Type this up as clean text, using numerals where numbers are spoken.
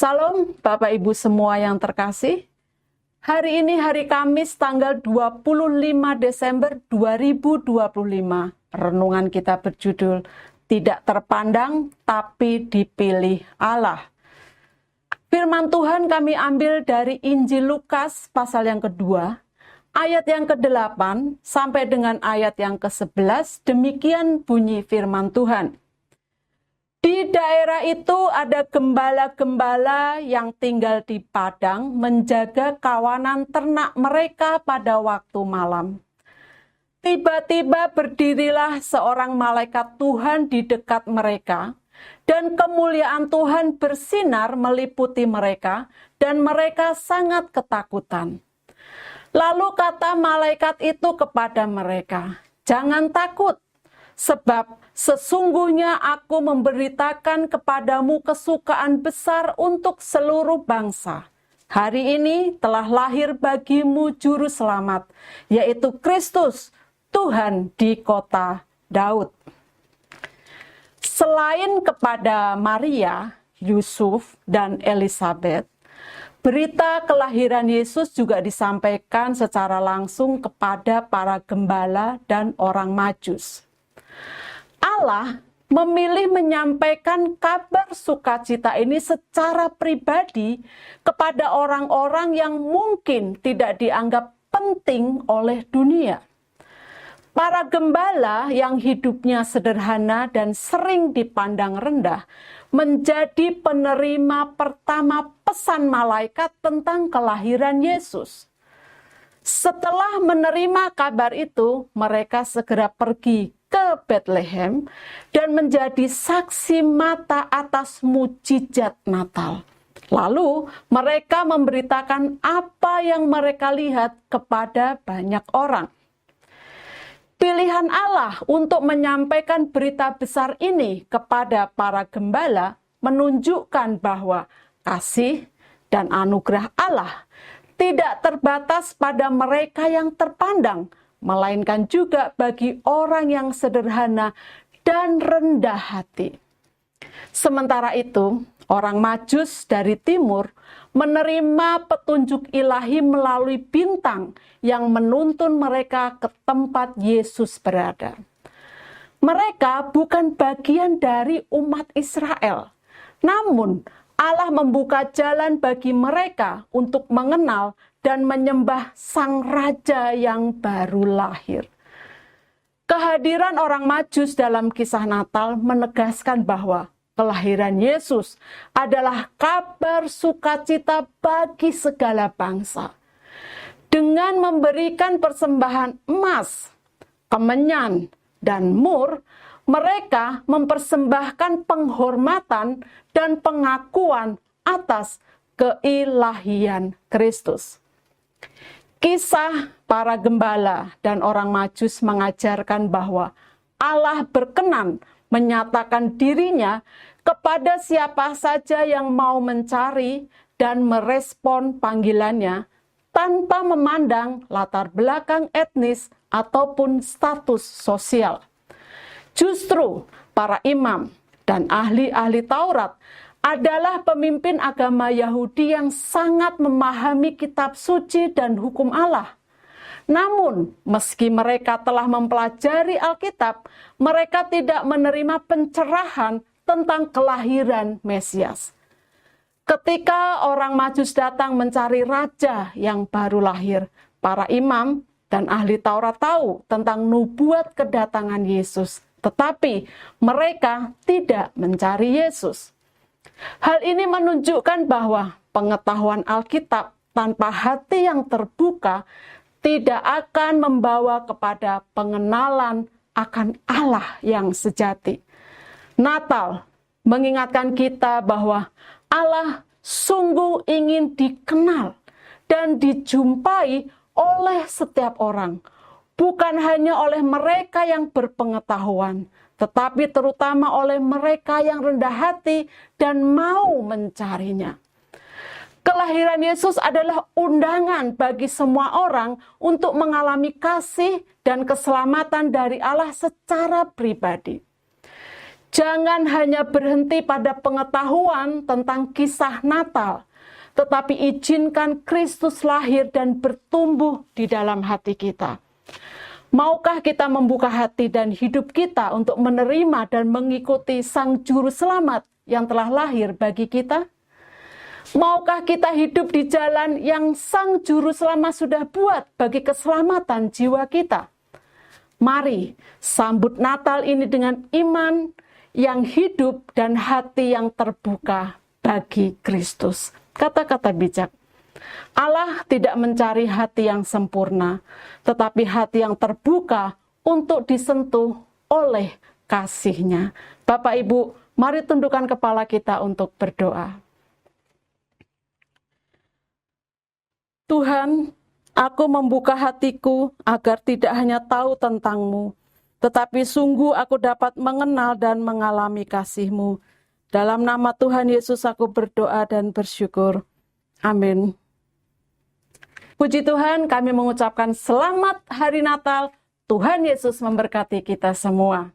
Salam Bapak Ibu semua yang terkasih. Hari ini hari Kamis tanggal 25 Desember 2025. Renungan kita berjudul Tidak Terpandang Tapi Dipilih Allah. Firman Tuhan kami ambil dari Injil Lukas pasal yang kedua, ayat yang ke-8 sampai dengan ayat yang ke-11. Demikian bunyi firman Tuhan. Di daerah itu ada gembala-gembala yang tinggal di padang menjaga kawanan ternak mereka pada waktu malam. Tiba-tiba berdirilah seorang malaikat Tuhan di dekat mereka, dan kemuliaan Tuhan bersinar meliputi mereka, dan mereka sangat ketakutan. Lalu kata malaikat itu kepada mereka, "Jangan takut. Sebab sesungguhnya aku memberitakan kepadamu kesukaan besar untuk seluruh bangsa. Hari ini telah lahir bagimu juru selamat, yaitu Kristus, Tuhan di kota Daud." Selain kepada Maria, Yusuf, dan Elizabeth, berita kelahiran Yesus juga disampaikan secara langsung kepada para gembala dan orang Majus. Allah memilih menyampaikan kabar sukacita ini secara pribadi kepada orang-orang yang mungkin tidak dianggap penting oleh dunia. Para gembala yang hidupnya sederhana dan sering dipandang rendah menjadi penerima pertama pesan malaikat tentang kelahiran Yesus. Setelah menerima kabar itu, mereka segera pergi ke Bethlehem dan menjadi saksi mata atas mukjizat Natal. Lalu mereka memberitakan apa yang mereka lihat kepada banyak orang. Pilihan Allah untuk menyampaikan berita besar ini kepada para gembala menunjukkan bahwa kasih dan anugerah Allah tidak terbatas pada mereka yang terpandang, melainkan juga bagi orang yang sederhana dan rendah hati. Sementara itu, orang Majus dari timur menerima petunjuk ilahi melalui bintang yang menuntun mereka ke tempat Yesus berada. Mereka bukan bagian dari umat Israel, namun Allah membuka jalan bagi mereka untuk mengenal dan menyembah Sang Raja yang baru lahir. Kehadiran orang Majus dalam kisah Natal menegaskan bahwa kelahiran Yesus adalah kabar sukacita bagi segala bangsa. Dengan memberikan persembahan emas, kemenyan, dan mur, mereka mempersembahkan penghormatan dan pengakuan atas keilahian Kristus. Kisah para gembala dan orang Majus mengajarkan bahwa Allah berkenan menyatakan dirinya kepada siapa saja yang mau mencari dan merespon panggilannya tanpa memandang latar belakang etnis ataupun status sosial. Justru para imam dan ahli-ahli Taurat adalah pemimpin agama Yahudi yang sangat memahami kitab suci dan hukum Allah. Namun, meski mereka telah mempelajari Alkitab, mereka tidak menerima pencerahan tentang kelahiran Mesias. Ketika orang Majus datang mencari raja yang baru lahir, para imam dan ahli Taurat tahu tentang nubuat kedatangan Yesus, tetapi mereka tidak mencari Yesus. Hal ini menunjukkan bahwa pengetahuan Alkitab tanpa hati yang terbuka tidak akan membawa kepada pengenalan akan Allah yang sejati. Natal mengingatkan kita bahwa Allah sungguh ingin dikenal dan dijumpai oleh setiap orang, bukan hanya oleh mereka yang berpengetahuan, tetapi terutama oleh mereka yang rendah hati dan mau mencarinya. Kelahiran Yesus adalah undangan bagi semua orang untuk mengalami kasih dan keselamatan dari Allah secara pribadi. Jangan hanya berhenti pada pengetahuan tentang kisah Natal, tetapi izinkan Kristus lahir dan bertumbuh di dalam hati kita. Maukah kita membuka hati dan hidup kita untuk menerima dan mengikuti Sang Juru Selamat yang telah lahir bagi kita? Maukah kita hidup di jalan yang Sang Juru Selamat sudah buat bagi keselamatan jiwa kita? Mari sambut Natal ini dengan iman yang hidup dan hati yang terbuka bagi Kristus. Kata-kata bijak. Allah tidak mencari hati yang sempurna, tetapi hati yang terbuka untuk disentuh oleh kasih-Nya. Bapak Ibu, mari tundukkan kepala kita untuk berdoa. Tuhan, aku membuka hatiku agar tidak hanya tahu tentang-Mu, tetapi sungguh aku dapat mengenal dan mengalami kasih-Mu. Dalam nama Tuhan Yesus aku berdoa dan bersyukur. Amin. Puji Tuhan, kami mengucapkan selamat hari Natal. Tuhan Yesus memberkati kita semua.